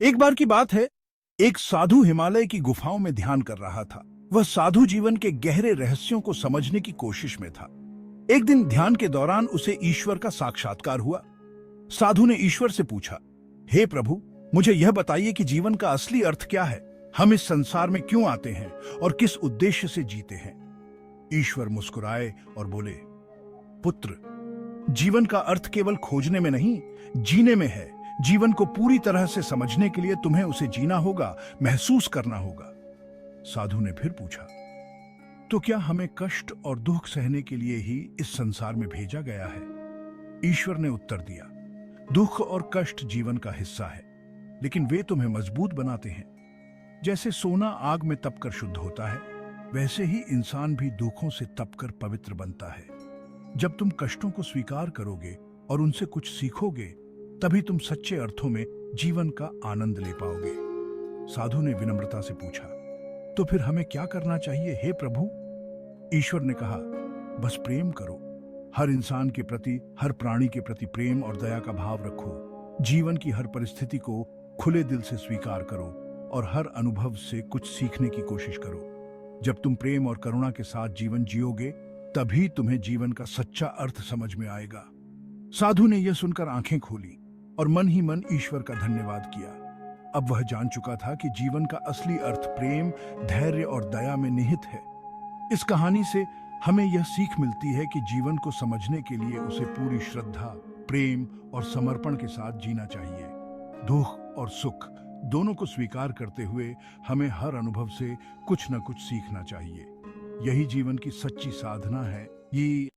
एक बार की बात है, एक साधु हिमालय की गुफाओं में ध्यान कर रहा था। वह साधु जीवन के गहरे रहस्यों को समझने की कोशिश में था। एक दिन ध्यान के दौरान उसे ईश्वर का साक्षात्कार हुआ। साधु ने ईश्वर से पूछा, हे प्रभु, मुझे यह बताइए कि जीवन का असली अर्थ क्या है। हम इस संसार में क्यों आते हैं और किस उद्देश्य से जीते हैं। ईश्वर मुस्कुराए और बोले, पुत्र, जीवन का अर्थ केवल खोजने में नहीं, जीने में है। जीवन को पूरी तरह से समझने के लिए तुम्हें उसे जीना होगा, महसूस करना होगा। साधु ने फिर पूछा, तो क्या हमें कष्ट और दुख सहने के लिए ही इस संसार में भेजा गया है। ईश्वर ने उत्तर दिया, दुख और कष्ट जीवन का हिस्सा है, लेकिन वे तुम्हें मजबूत बनाते हैं। जैसे सोना आग में तपकर शुद्ध होता है, वैसे ही इंसान भी दुखों से तपकर पवित्र बनता है। जब तुम कष्टों को स्वीकार करोगे और उनसे कुछ सीखोगे, तभी तुम सच्चे अर्थों में जीवन का आनंद ले पाओगे। साधु ने विनम्रता से पूछा, तो फिर हमें क्या करना चाहिए हे प्रभु। ईश्वर ने कहा, बस प्रेम करो। हर इंसान के प्रति, हर प्राणी के प्रति प्रेम और दया का भाव रखो। जीवन की हर परिस्थिति को खुले दिल से स्वीकार करो और हर अनुभव से कुछ सीखने की कोशिश करो। जब तुम प्रेम और करुणा के साथ जीवन जियोगे, तभी तुम्हें जीवन का सच्चा अर्थ समझ में आएगा। साधु ने यह सुनकर आंखें खोली और मन ही मन ईश्वर का धन्यवाद किया। अब वह जान चुका था कि जीवन का असली अर्थ प्रेम, धैर्य और दया में निहित है। इस कहानी से हमें यह सीख मिलती है कि जीवन को समझने के लिए उसे पूरी श्रद्धा, प्रेम और समर्पण के साथ जीना चाहिए। दुख और सुख दोनों को स्वीकार करते हुए हमें हर अनुभव से कुछ न कुछ सीखना चाहिए। यही जीवन की सच्ची साधना है। ये